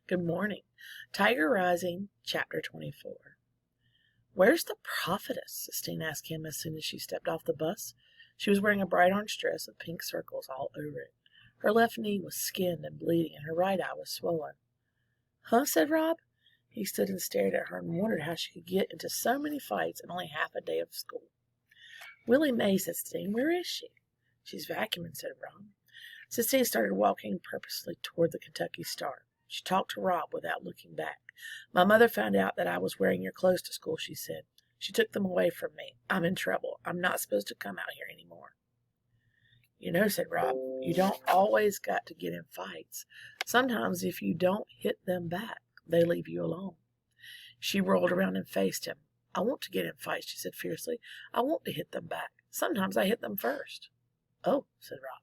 Good morning. Tiger Rising, Chapter 24. Where's the prophetess? Sistine asked him as soon as she stepped off the bus. She was wearing a bright orange dress with pink circles all over it. Her left knee was skinned and bleeding, and her right eye was swollen. Huh? Said Rob. He stood and stared at her and wondered how she could get into so many fights in only half a day of school. Willie Mae, said Sistine. Where is she? She's vacuuming, said Rob. Sistine started walking purposely toward the Kentucky Star. She talked to Rob without looking back. My mother found out that I was wearing your clothes to school, she said. She took them away from me. I'm in trouble. I'm not supposed to come out here anymore. You know, said Rob, you don't always got to get in fights. Sometimes if you don't hit them back, they leave you alone. She rolled around and faced him. I want to get in fights, she said fiercely. I want to hit them back. Sometimes I hit them first. Oh, said Rob.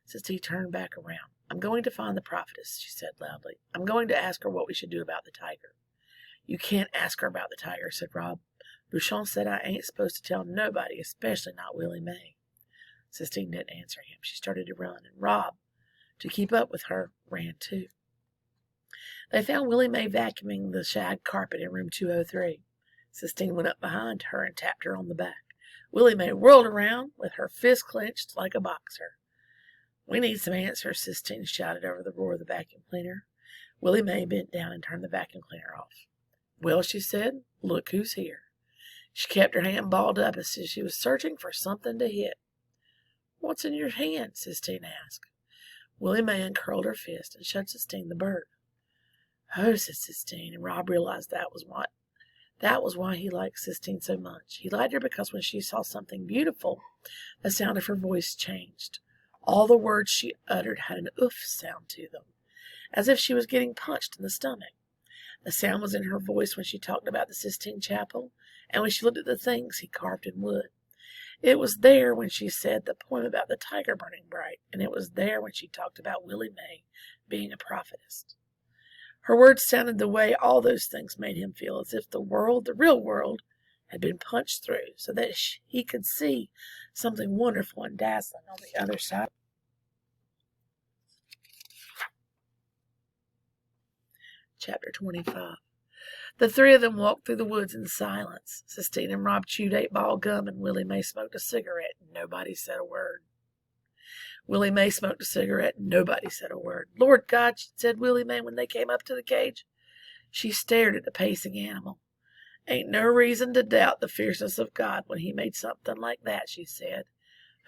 Sistine turned back around. I'm going to find the prophetess, she said loudly. I'm going to ask her what we should do about the tiger. You can't ask her about the tiger, said Rob. Bouchon said I ain't supposed to tell nobody, especially not Willie Mae. Sistine didn't answer him. She started to run, and Rob, to keep up with her, ran too. They found Willie Mae vacuuming the shag carpet in room 203. Sistine went up behind her and tapped her on the back. Willie Mae whirled around with her fist clenched like a boxer. We need some answers, Sistine shouted over the roar of the vacuum cleaner. Willie Mae bent down and turned the vacuum cleaner off. Well, she said, look who's here. She kept her hand balled up as if she was searching for something to hit. What's in your hand? Sistine asked. Willie Mae uncurled her fist and showed Sistine the bird. Oh, said Sistine, and Rob realized that was why he liked Sistine so much. He liked her because when she saw something beautiful, the sound of her voice changed. All the words she uttered had an oof sound to them, as if she was getting punched in the stomach. The sound was in her voice when she talked about the Sistine Chapel, and when she looked at the things he carved in wood. It was there when she said the poem about the tiger burning bright, and it was there when she talked about Willie Mae being a prophetess. Her words sounded the way all those things made him feel, as if the world, the real world, had been punched through, so that he could see something wonderful and dazzling on the other side. Chapter 25. The three of them walked through the woods in silence. Sistine and Rob chewed 8-ball gum, and Willie Mae smoked a cigarette, and nobody said a word. Willie Mae smoked a cigarette, and nobody said a word. Lord God, said Willie Mae when they came up to the cage. She stared at the pacing animal. Ain't no reason to doubt the fierceness of God when he made something like that, she said.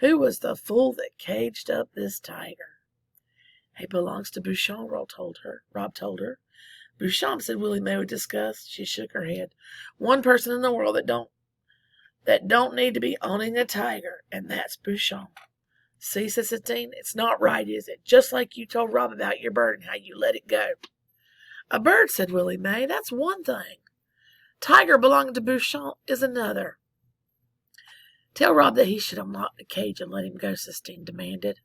Who was the fool that caged up this tiger? He belongs to Bouchon, Rob told her. Bouchon, said Willie Mae with disgust. She shook her head. One person in the world that don't need to be owning a tiger, and that's Bouchon. See, said Sistine, it's not right, is it? Just like you told Rob about your bird and how you let it go. A bird, said Willie Mae, that's one thing. Tiger belonging to Bouchon is another. Tell Rob that he should unlock the cage and let him go, Sistine demanded.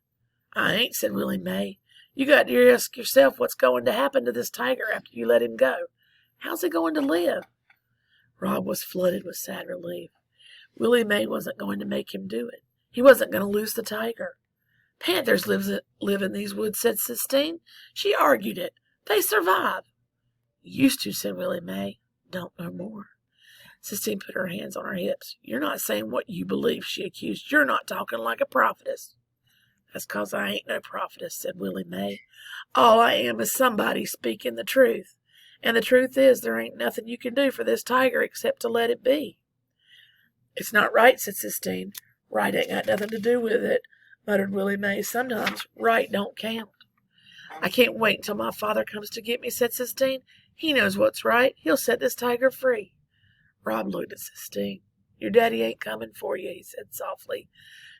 I ain't, said Willie Mae. You got to ask yourself what's going to happen to this tiger after you let him go. How's he going to live? Rob was flooded with sad relief. Willie Mae wasn't going to make him do it. He wasn't going to lose the tiger. Panthers live in these woods, said Sistine. She argued it. They survive. Used to, said Willie Mae. Don't no more. Sistine put her hands on her hips. You're not saying what you believe, she accused. You're not talking like a prophetess. That's 'cause I ain't no prophetess, said Willie Mae. All I am is somebody speaking the truth. And the truth is there ain't nothing you can do for this tiger except to let it be. It's not right, said Sistine. Right ain't got nothing to do with it, muttered Willie Mae. Sometimes right don't count. I can't wait until my father comes to get me, said Sistine. He knows what's right. He'll set this tiger free. Rob looked at Sistine. Your daddy ain't coming for you, he said softly,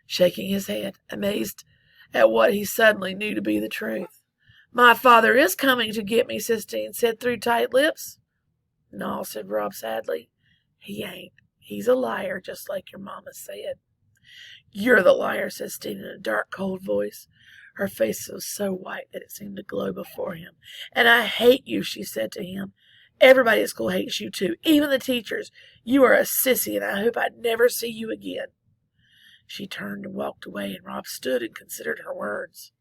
shaking his head, amazed at what he suddenly knew to be the truth. My father is coming to get me, Sistine said through tight lips. No, said Rob sadly. He ain't. He's a liar, just like your mama said. You're the liar, said Sistine in a dark, cold voice. Her face was so white that it seemed to glow before him. And I hate you, she said to him. Everybody at school hates you too, even the teachers. You are a sissy, and I hope I never see you again. She turned and walked away, and Rob stood and considered her words.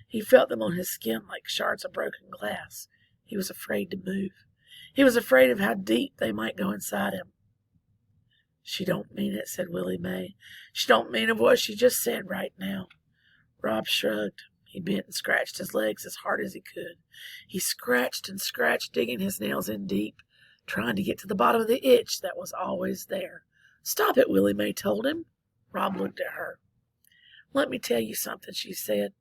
He felt them on his skin like shards of broken glass. He was afraid to move. He was afraid of how deep they might go inside him. "She don't mean it," said Willie Mae. "She don't mean of what she just said right now." Rob shrugged. He bent and scratched his legs as hard as he could. He scratched and scratched, digging his nails in deep, trying to get to the bottom of the itch that was always there. "Stop it," Willie Mae told him. Rob looked at her. "Let me tell you something," she said.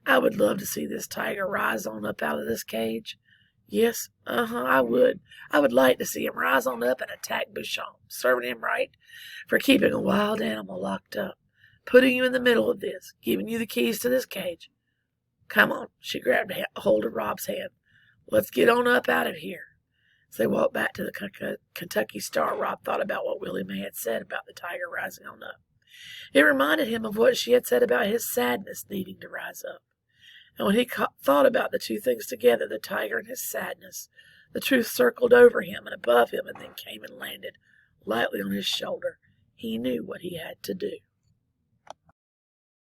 "I would love to see this tiger rise on up out of this cage. Yes, I would. I would like to see him rise on up and attack Beauchamp, serving him right for keeping a wild animal locked up, putting you in the middle of this, giving you the keys to this cage. Come on." She grabbed hold of Rob's hand. "Let's get on up out of here." As they walked back to the Kentucky Star, Rob thought about what Willie Mae had said about the tiger rising on up. It reminded him of what she had said about his sadness needing to rise up. And when he thought about the two things together, the tiger and his sadness, the truth circled over him and above him and then came and landed lightly on his shoulder. He knew what he had to do.